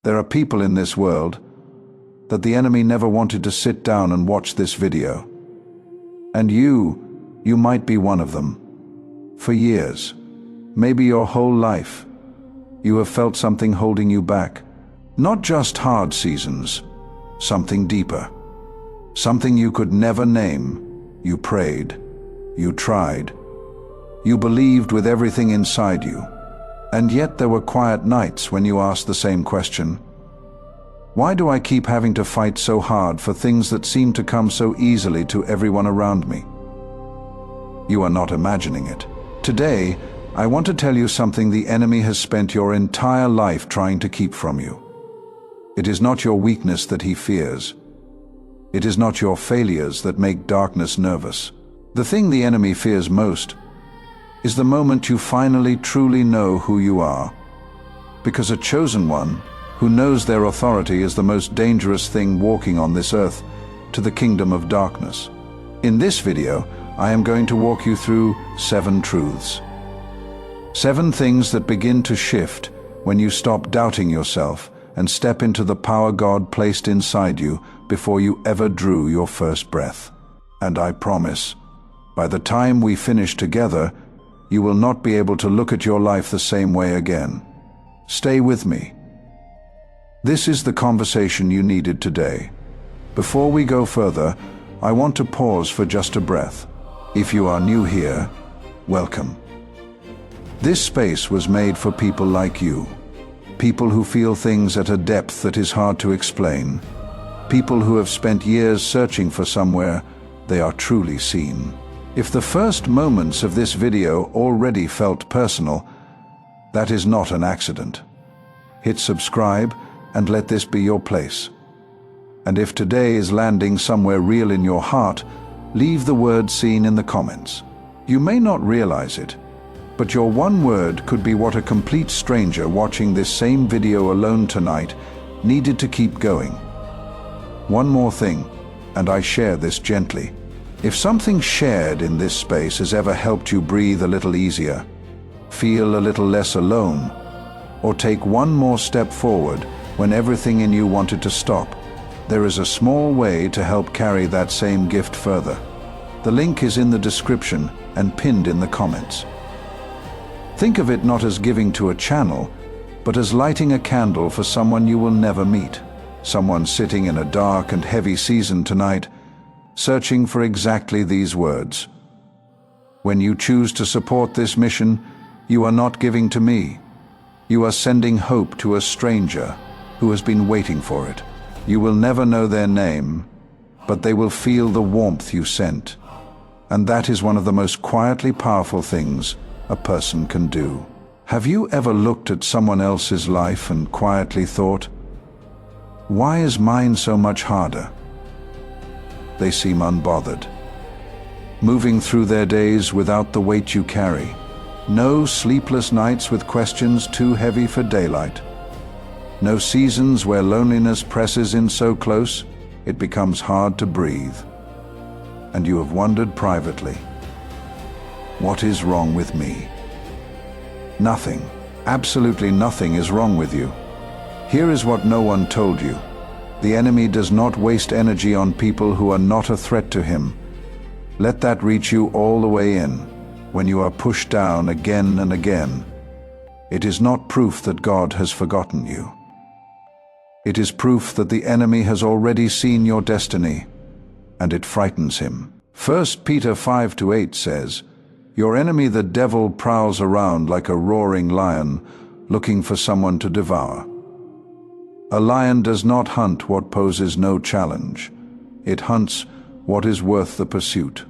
There are people in this world that the enemy never wanted to sit down and watch this video. And you might be one of them. For years, maybe your whole life, you have felt something holding you back. Not just hard seasons, something deeper. Something you could never name. You prayed. You tried. You believed with everything inside you. And yet there were quiet nights when you asked the same question. Why do I keep having to fight so hard for things that seem to come so easily to everyone around me? You are not imagining it. Today, I want to tell you something the enemy has spent your entire life trying to keep from you. It is not your weakness that he fears. It is not your failures that make darkness nervous. The thing the enemy fears most is the moment you finally truly know who you are. Because a chosen one who knows their authority is the most dangerous thing walking on this earth to the kingdom of darkness. In this video, I am going to walk you through 7 truths. 7 things that begin to shift when you stop doubting yourself and step into the power God placed inside you before you ever drew your first breath. And I promise, by the time we finish together, you will not be able to look at your life the same way again. Stay with me. This is the conversation you needed today. Before we go further, I want to pause for just a breath. If you are new here, welcome. This space was made for people like you. People who feel things at a depth that is hard to explain. People who have spent years searching for somewhere they are truly seen. If the first moments of this video already felt personal, that is not an accident. Hit subscribe and let this be your place. And if today is landing somewhere real in your heart, leave the word "seen" in the comments. You may not realize it, but your one word could be what a complete stranger watching this same video alone tonight needed to keep going. One more thing, and I share this gently. If something shared in this space has ever helped you breathe a little easier, feel a little less alone, or take one more step forward when everything in you wanted to stop, there is a small way to help carry that same gift further. The link is in the description and pinned in the comments. Think of it not as giving to a channel, but as lighting a candle for someone you will never meet. Someone sitting in a dark and heavy season tonight, searching for exactly these words. When you choose to support this mission, you are not giving to me. You are sending hope to a stranger who has been waiting for it. You will never know their name, but they will feel the warmth you sent. And that is one of the most quietly powerful things a person can do. Have you ever looked at someone else's life and quietly thought, why is mine so much harder? They seem unbothered, moving through their days without the weight you carry. No sleepless nights with questions too heavy for daylight. No seasons where loneliness presses in so close it becomes hard to breathe. And you have wondered privately, what is wrong with me? Nothing, absolutely nothing is wrong with you. Here is what no one told you. The enemy does not waste energy on people who are not a threat to him. Let that reach you all the way in, when you are pushed down again and again. It is not proof that God has forgotten you. It is proof that the enemy has already seen your destiny, and it frightens him. 1 Peter 5-8 says, your enemy the devil prowls around like a roaring lion, looking for someone to devour. A lion does not hunt what poses no challenge. It hunts what is worth the pursuit.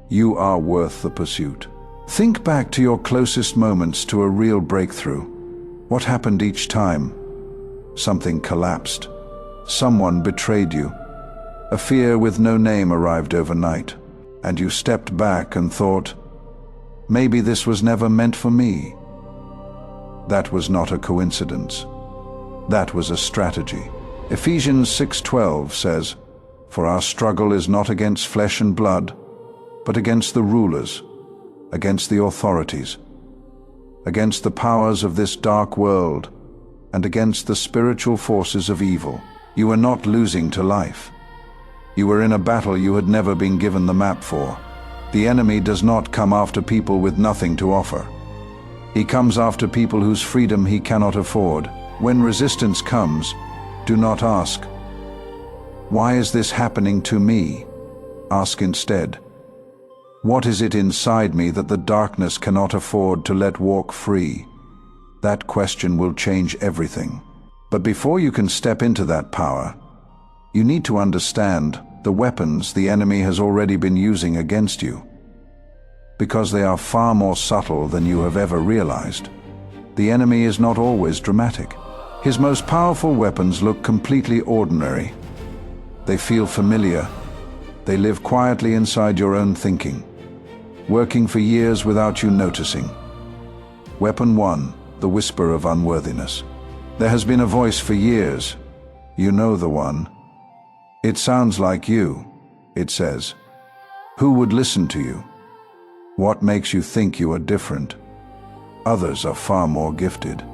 You are worth the pursuit. Think back to your closest moments to a real breakthrough. What happened each time? Something collapsed. Someone betrayed you. A fear with no name arrived overnight, and you stepped back and thought, maybe this was never meant for me. That was not a coincidence. That was a strategy. Ephesians 6:12 says, for our struggle is not against flesh and blood, but against the rulers, against the authorities, against the powers of this dark world, and against the spiritual forces of evil. You were not losing to life. You were in a battle you had never been given the map for. The enemy does not come after people with nothing to offer. He comes after people whose freedom he cannot afford. When resistance comes, do not ask, "Why is this happening to me?" Ask instead, "What is it inside me that the darkness cannot afford to let walk free?" That question will change everything. But before you can step into that power, you need to understand the weapons the enemy has already been using against you, because they are far more subtle than you have ever realized. The enemy is not always dramatic. His most powerful weapons look completely ordinary. They feel familiar. They live quietly inside your own thinking, working for years without you noticing. Weapon 1, the whisper of unworthiness. There has been a voice for years. You know the one. It sounds like you, it says. Who would listen to you? What makes you think you are different? Others are far more gifted.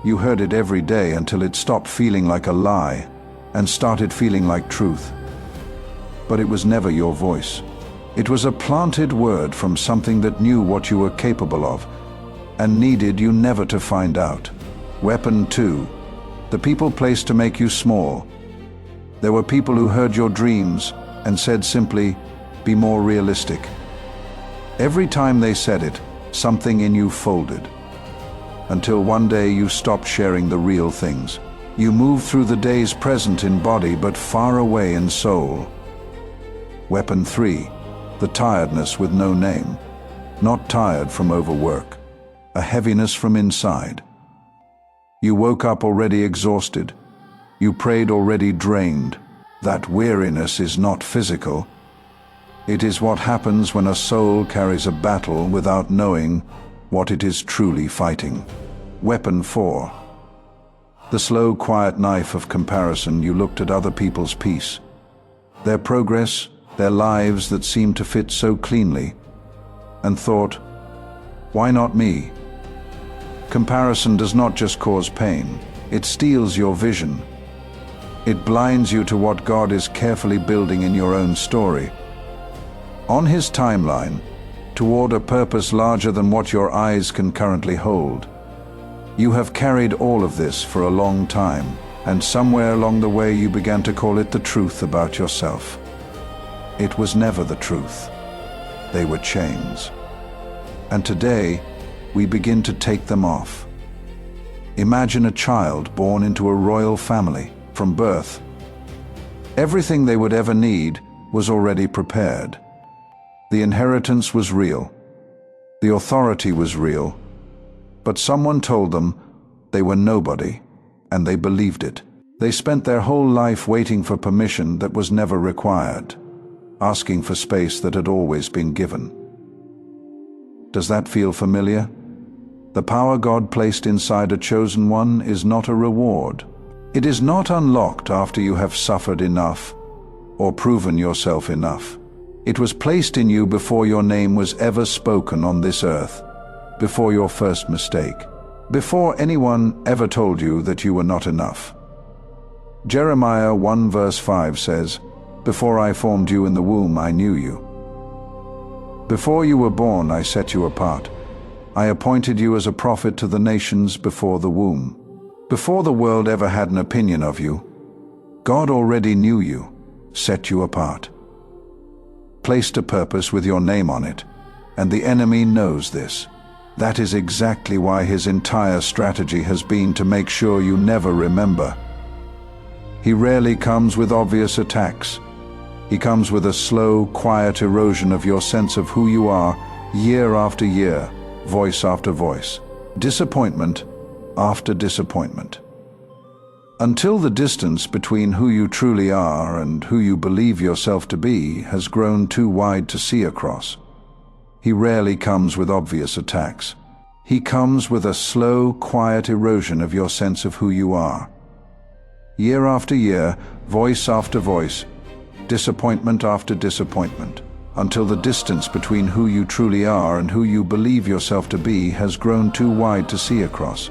You heard it every day until it stopped feeling like a lie and started feeling like truth. But it was never your voice. It was a planted word from something that knew what you were capable of and needed you never to find out. Weapon 2, the people placed to make you small. There were people who heard your dreams and said simply, "Be more realistic." Every time they said it, something in you folded. Until one day you stopped sharing the real things. You moved through the days present in body but far away in soul. Weapon 3, the tiredness with no name. Not tired from overwork, a heaviness from inside. You woke up already exhausted. You prayed already drained. That weariness is not physical. It is what happens when a soul carries a battle without knowing what it is truly fighting. Weapon 4. The slow, quiet knife of comparison. You looked at other people's peace, their progress, their lives that seemed to fit so cleanly, and thought, "Why not me?" Comparison does not just cause pain, it steals your vision. It blinds you to what God is carefully building in your own story. On His timeline, toward a purpose larger than what your eyes can currently hold. You have carried all of this for a long time, and somewhere along the way you began to call it the truth about yourself. It was never the truth. They were chains. And today, we begin to take them off. Imagine a child born into a royal family from birth. Everything they would ever need was already prepared. The inheritance was real. The authority was real. But someone told them they were nobody, and they believed it. They spent their whole life waiting for permission that was never required, asking for space that had always been given. Does that feel familiar? The power God placed inside a chosen one is not a reward. It is not unlocked after you have suffered enough or proven yourself enough. It was placed in you before your name was ever spoken on this earth, before your first mistake, before anyone ever told you that you were not enough. Jeremiah 1 verse 5 says, "Before I formed you in the womb, I knew you. Before you were born, I set you apart. I appointed you as a prophet to the nations before the womb." Before the world ever had an opinion of you, God already knew you, set you apart, placed a purpose with your name on it, and the enemy knows this. That is exactly why his entire strategy has been to make sure you never remember. He rarely comes with obvious attacks. He comes with a slow, quiet erosion of your sense of who you are, year after year, voice after voice, disappointment after disappointment. Until the distance between who you truly are and who you believe yourself to be has grown too wide to see across. He rarely comes with obvious attacks. He comes with a slow, quiet erosion of your sense of who you are. Year after year, voice after voice, disappointment after disappointment, until the distance between who you truly are and who you believe yourself to be has grown too wide to see across.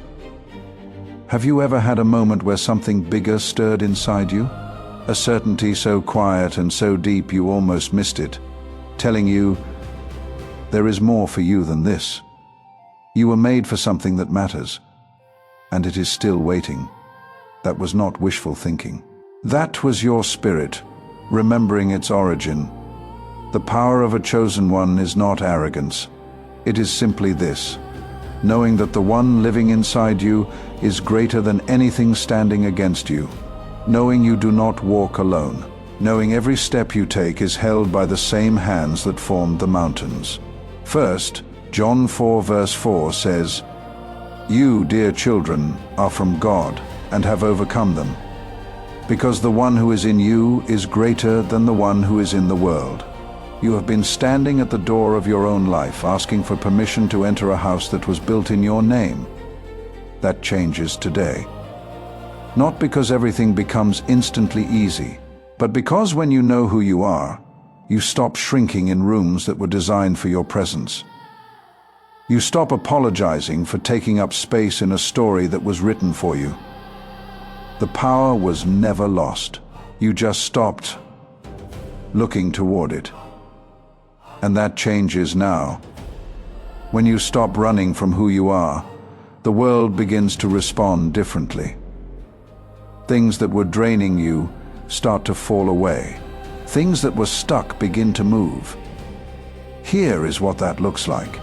Have you ever had a moment where something bigger stirred inside you? A certainty so quiet and so deep you almost missed it, telling you, there is more for you than this. You were made for something that matters, and it is still waiting. That was not wishful thinking. That was your spirit, remembering its origin. The power of a chosen one is not arrogance. It is simply this: knowing that the one living inside you is greater than anything standing against you. Knowing you do not walk alone. Knowing every step you take is held by the same hands that formed the mountains. First, John 4 verse 4 says, "You, dear children, are from God and have overcome them, because the one who is in you is greater than the one who is in the world." You have been standing at the door of your own life, asking for permission to enter a house that was built in your name. That changes today. Not because everything becomes instantly easy, but because when you know who you are, you stop shrinking in rooms that were designed for your presence. You stop apologizing for taking up space in a story that was written for you. The power was never lost. You just stopped looking toward it. And that changes now. When you stop running from who you are, the world begins to respond differently. Things that were draining you start to fall away. Things that were stuck begin to move. Here is what that looks like.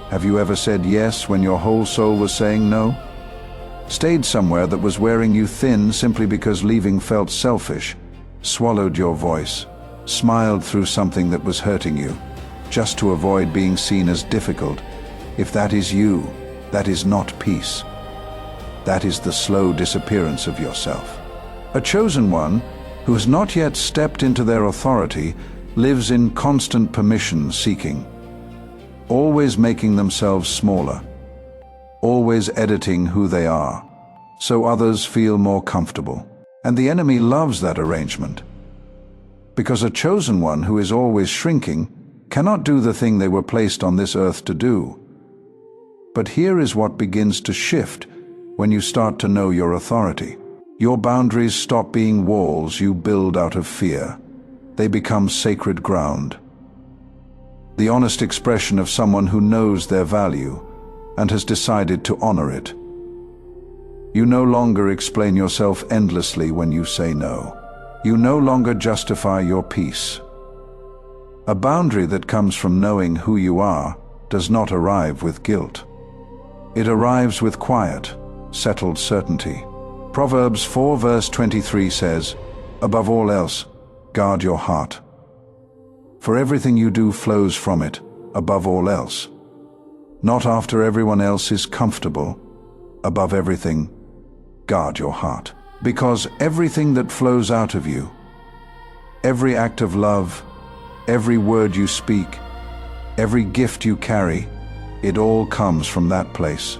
Have you ever said yes when your whole soul was saying no? Stayed somewhere that was wearing you thin simply because leaving felt selfish? Swallowed your voice? Smiled through something that was hurting you, just to avoid being seen as difficult? If that is you, that is not peace. That is the slow disappearance of yourself. A chosen one, who has not yet stepped into their authority, lives in constant permission seeking, always making themselves smaller, always editing who they are, so others feel more comfortable. And the enemy loves that arrangement, because a chosen one who is always shrinking cannot do the thing they were placed on this earth to do. But here is what begins to shift when you start to know your authority. Your boundaries stop being walls you build out of fear. They become sacred ground. The honest expression of someone who knows their value and has decided to honor it. You no longer explain yourself endlessly when you say no. You no longer justify your peace. A boundary that comes from knowing who you are does not arrive with guilt. It arrives with quiet, settled certainty. Proverbs 4 verse 23 says, "Above all else, guard your heart. For everything you do flows from it, above all else. Not after everyone else is comfortable. Above everything, guard your heart. Because everything that flows out of you, every act of love, every word you speak, every gift you carry, it all comes from that place.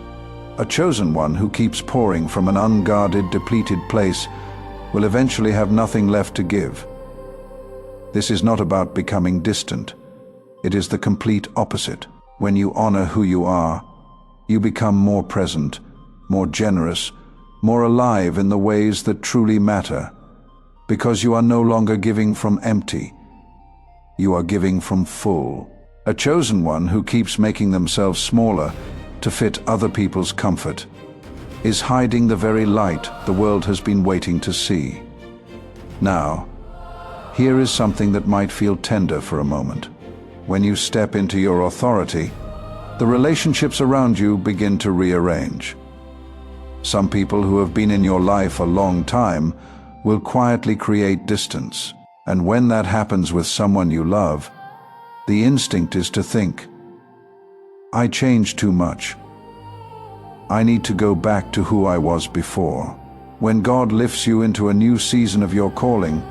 A chosen one who keeps pouring from an unguarded, depleted place will eventually have nothing left to give. This is not about becoming distant. It is the complete opposite. When you honor who you are, you become more present, more generous, more alive in the ways that truly matter, because you are no longer giving from empty. You are giving from full. A chosen one who keeps making themselves smaller to fit other people's comfort is hiding the very light the world has been waiting to see. Now, here is something that might feel tender for a moment. When you step into your authority, the relationships around you begin to rearrange. Some people who have been in your life a long time will quietly create distance. And when that happens with someone you love, the instinct is to think, I changed too much. I need to go back to who I was before. When God lifts you into a new season of your calling,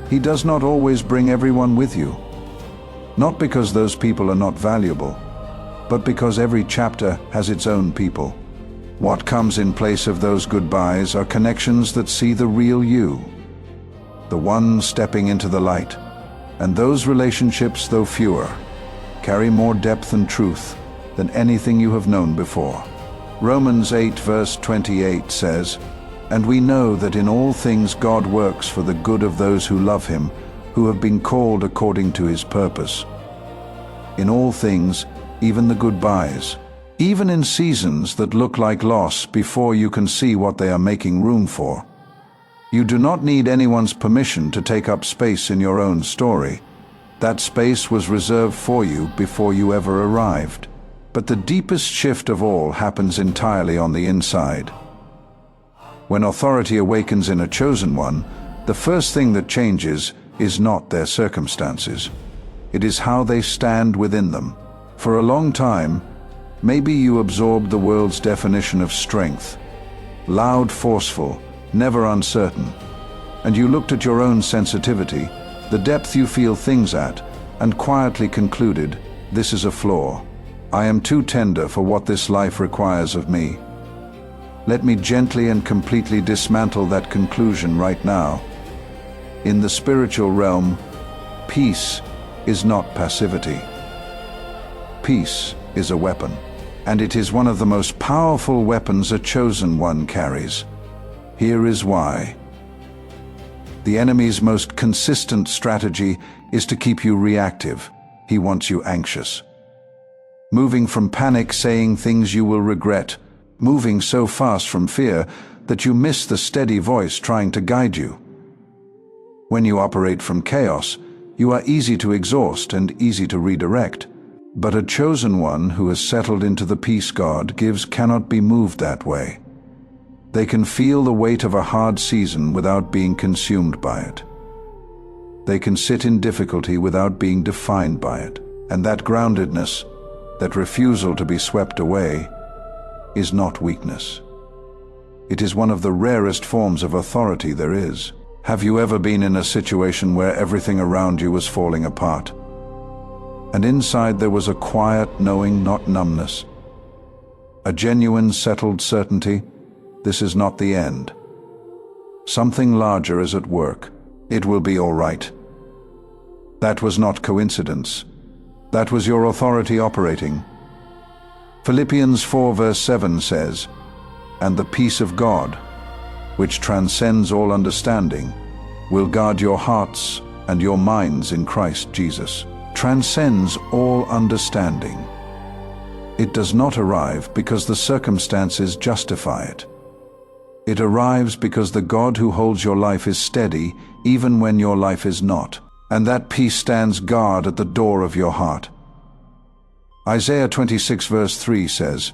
He does not always bring everyone with you. Not because those people are not valuable, but because every chapter has its own people. What comes in place of those goodbyes are connections that see the real you, the one stepping into the light. And those relationships, though fewer, carry more depth and truth than anything you have known before. Romans 8 verse 28 says, "And we know that in all things God works for the good of those who love him, who have been called according to his purpose." In all things, even the goodbyes, even in seasons that look like loss before you can see what they are making room for. You do not need anyone's permission to take up space in your own story. That space was reserved for you before you ever arrived. But the deepest shift of all happens entirely on the inside. When authority awakens in a chosen one, the first thing that changes is not their circumstances. It is how they stand within them. For a long time, maybe you absorbed the world's definition of strength. Loud, forceful, never uncertain. And you looked at your own sensitivity, the depth you feel things at, and quietly concluded, "This is a flaw. I am too tender for what this life requires of me." Let me gently and completely dismantle that conclusion right now. In the spiritual realm, peace is not passivity. Peace is a weapon, and it is one of the most powerful weapons a chosen one carries. Here is why. The enemy's most consistent strategy is to keep you reactive. He wants you anxious. Moving from panic, saying things you will regret, moving so fast from fear that you miss the steady voice trying to guide you. When you operate from chaos, you are easy to exhaust and easy to redirect. But a chosen one who has settled into the peace God gives cannot be moved that way. They can feel the weight of a hard season without being consumed by it. They can sit in difficulty without being defined by it. And that groundedness, that refusal to be swept away, is not weakness. It is one of the rarest forms of authority there is. Have you ever been in a situation where everything around you was falling apart? And inside there was a quiet knowing, not numbness. A genuine, settled certainty, this is not the end. Something larger is at work. It will be all right. That was not coincidence. That was your authority operating. Philippians 4 verse 7 says, "And the peace of God, which transcends all understanding, will guard your hearts and your minds in Christ Jesus." Transcends all understanding. It does not arrive because the circumstances justify it. It arrives because the God who holds your life is steady even when your life is not. And that peace stands guard at the door of your heart. Isaiah 26 verse 3 says,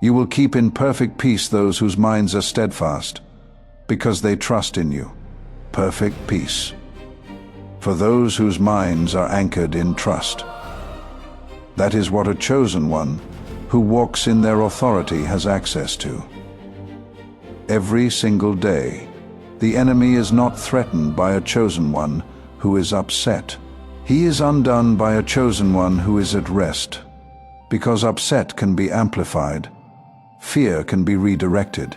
"You will keep in perfect peace those whose minds are steadfast, because they trust in you." Perfect peace. For those whose minds are anchored in trust. That is what a chosen one, who walks in their authority, has access to. Every single day, the enemy is not threatened by a chosen one who is upset. He is undone by a chosen one who is at rest. Because upset can be amplified, fear can be redirected.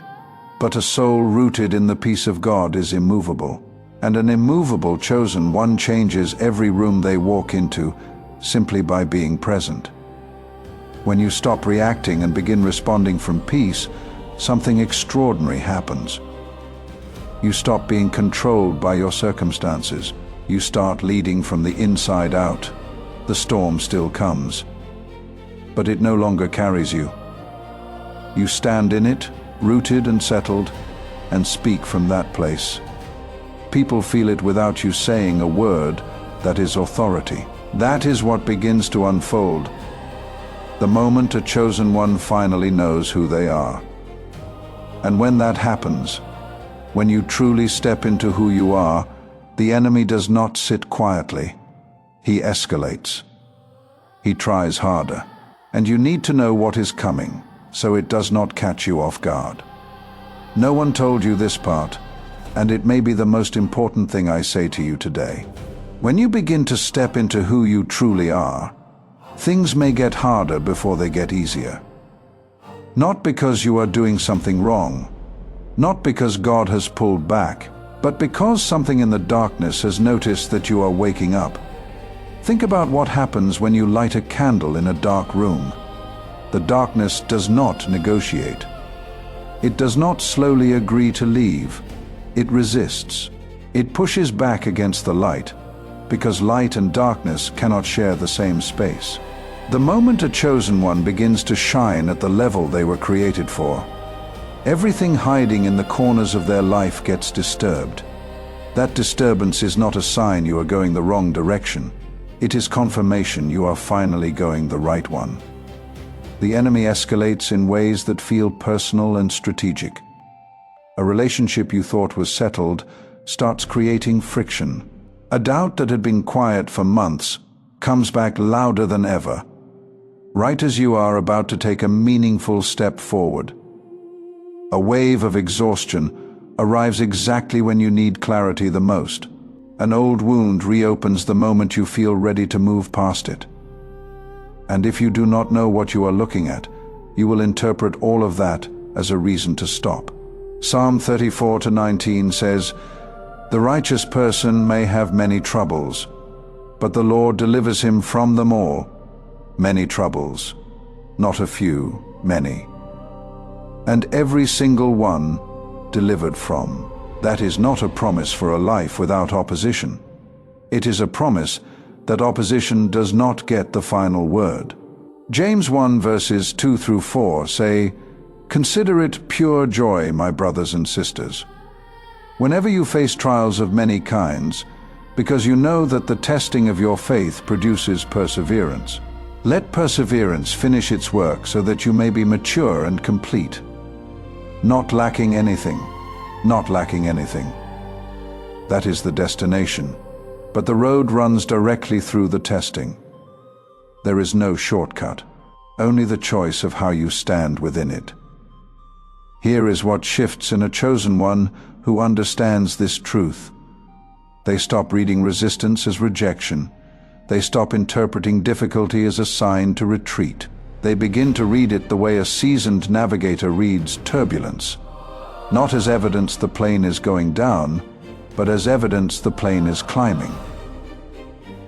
But a soul rooted in the peace of God is immovable. And an immovable chosen one changes every room they walk into simply by being present. When you stop reacting and begin responding from peace, something extraordinary happens. You stop being controlled by your circumstances. You start leading from the inside out. The storm still comes, but it no longer carries you. You stand in it, rooted and settled, and speak from that place. People feel it without you saying a word. That is authority. That is what begins to unfold. The moment a chosen one finally knows who they are. And when that happens, when you truly step into who you are, the enemy does not sit quietly. He escalates. He tries harder. And you need to know what is coming, so it does not catch you off guard. No one told you this part, and it may be the most important thing I say to you today. When you begin to step into who you truly are, things may get harder before they get easier. Not because you are doing something wrong, not because God has pulled back, but because something in the darkness has noticed that you are waking up. Think about what happens when you light a candle in a dark room. The darkness does not negotiate. It does not slowly agree to leave. It resists. It pushes back against the light, because light and darkness cannot share the same space. The moment a chosen one begins to shine at the level they were created for, everything hiding in the corners of their life gets disturbed. That disturbance is not a sign you are going the wrong direction. It is confirmation you are finally going the right one. The enemy escalates in ways that feel personal and strategic. A relationship you thought was settled starts creating friction. A doubt that had been quiet for months comes back louder than ever, right as you are about to take a meaningful step forward. A wave of exhaustion arrives exactly when you need clarity the most. An old wound reopens the moment you feel ready to move past it. And if you do not know what you are looking at, you will interpret all of that as a reason to stop. Psalm 34:19 says, "The righteous person may have many troubles, but the Lord delivers him from them all." Many troubles, not a few, many. And every single one delivered from. That is not a promise for a life without opposition. It is a promise that opposition does not get the final word. James 1 verses 2 through 4 say, "Consider it pure joy, my brothers and sisters, whenever you face trials of many kinds, because you know that the testing of your faith produces perseverance. Let perseverance finish its work so that you may be mature and complete, not lacking anything, not lacking anything." That is the destination, but the road runs directly through the testing. There is no shortcut, only the choice of how you stand within it. Here is what shifts in a chosen one who understands this truth. They stop reading resistance as rejection. They stop interpreting difficulty as a sign to retreat. They begin to read it the way a seasoned navigator reads turbulence, not as evidence the plane is going down, but as evidence the plane is climbing.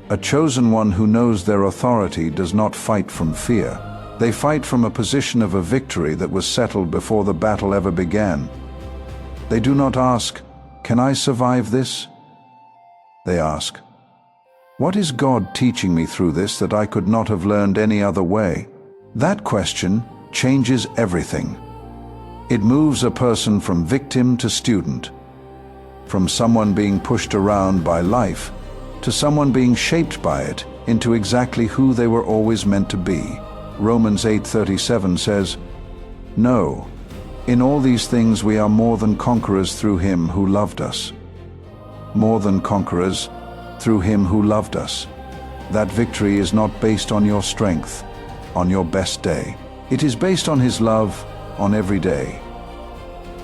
A chosen one who knows their authority does not fight from fear. They fight from a position of a victory that was settled before the battle ever began. They do not ask, "Can I survive this?" They ask, "What is God teaching me through this that I could not have learned any other way?" That question changes everything. It moves a person from victim to student, from someone being pushed around by life to someone being shaped by it into exactly who they were always meant to be. Romans 8:37 says, "No, in all these things we are more than conquerors through him who loved us." More than conquerors through him who loved us. That victory is not based on your strength, on your best day. It is based on his love on every day.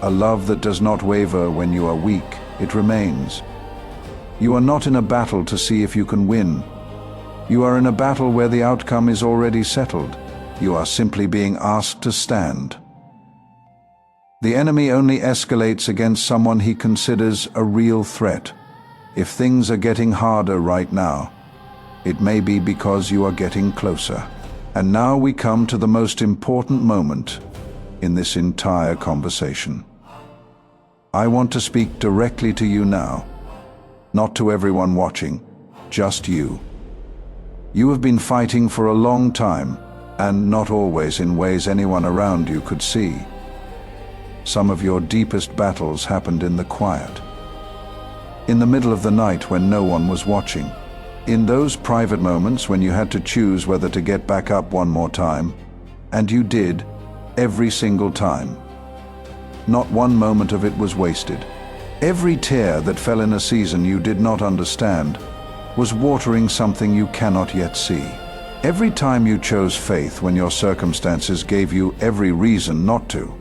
A love that does not waver when you are weak, it remains. You are not in a battle to see if you can win. You are in a battle where the outcome is already settled. You are simply being asked to stand. The enemy only escalates against someone he considers a real threat. If things are getting harder right now, it may be because you are getting closer. And now we come to the most important moment in this entire conversation. I want to speak directly to you now, not to everyone watching, just you. You have been fighting for a long time, and not always in ways anyone around you could see. Some of your deepest battles happened in the quiet, in the middle of the night when no one was watching, in those private moments when you had to choose whether to get back up one more time, and you did, every single time. Not one moment of it was wasted. Every tear that fell in a season you did not understand was watering something you cannot yet see. Every time you chose faith when your circumstances gave you every reason not to,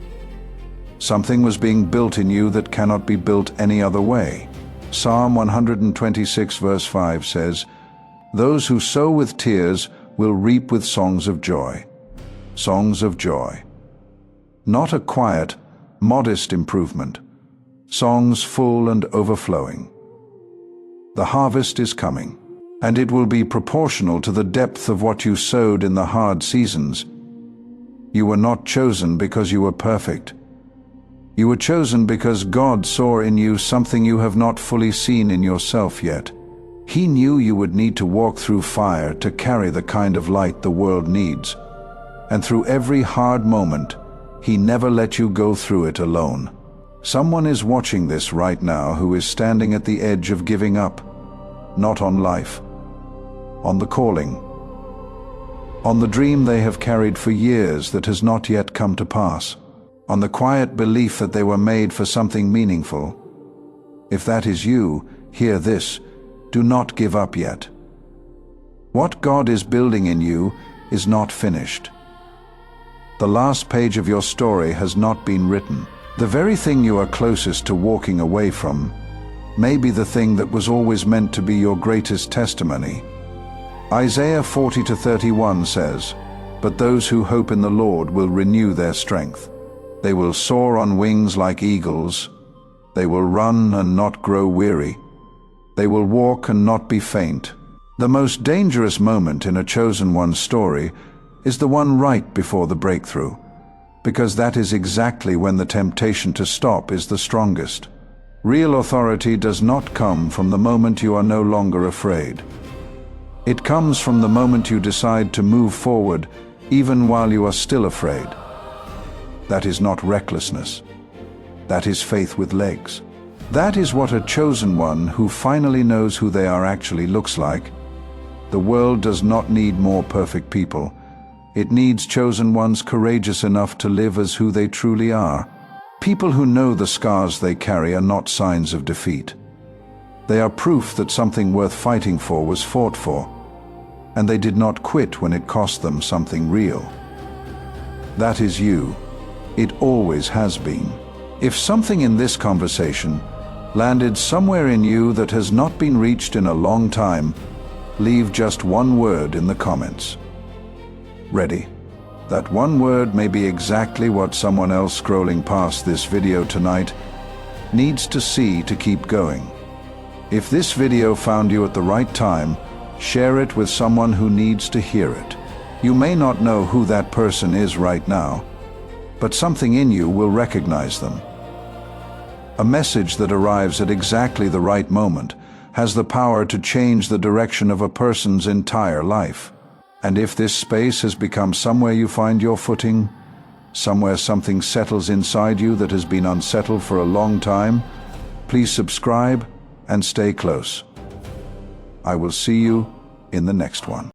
something was being built in you that cannot be built any other way. Psalm 126 verse 5 says, "Those who sow with tears will reap with songs of joy." Songs of joy. Not a quiet, modest improvement. Songs full and overflowing. The harvest is coming, and it will be proportional to the depth of what you sowed in the hard seasons. You were not chosen because you were perfect. You were chosen because God saw in you something you have not fully seen in yourself yet. He knew you would need to walk through fire to carry the kind of light the world needs. And through every hard moment, He never let you go through it alone. Someone is watching this right now who is standing at the edge of giving up, not on life, on the calling, on the dream they have carried for years that has not yet come to pass, on the quiet belief that they were made for something meaningful. If that is you, hear this: do not give up yet. What God is building in you is not finished. The last page of your story has not been written. The very thing you are closest to walking away from may be the thing that was always meant to be your greatest testimony. Isaiah 40:31 says, "But those who hope in the Lord will renew their strength. They will soar on wings like eagles. They will run and not grow weary. They will walk and not be faint." The most dangerous moment in a chosen one's story is the one right before the breakthrough, because that is exactly when the temptation to stop is the strongest. Real authority does not come from the moment you are no longer afraid. It comes from the moment you decide to move forward, even while you are still afraid. That is not recklessness. That is faith with legs. That is what a chosen one who finally knows who they are actually looks like. The world does not need more perfect people. It needs chosen ones courageous enough to live as who they truly are. People who know the scars they carry are not signs of defeat. They are proof that something worth fighting for was fought for, and they did not quit when it cost them something real. That is you. It always has been. If something in this conversation landed somewhere in you that has not been reached in a long time, leave just one word in the comments. Ready? That one word may be exactly what someone else scrolling past this video tonight needs to see to keep going. If this video found you at the right time, share it with someone who needs to hear it. You may not know who that person is right now, but something in you will recognize them. A message that arrives at exactly the right moment has the power to change the direction of a person's entire life. And if this space has become somewhere you find your footing, somewhere something settles inside you that has been unsettled for a long time, please subscribe and stay close. I will see you in the next one.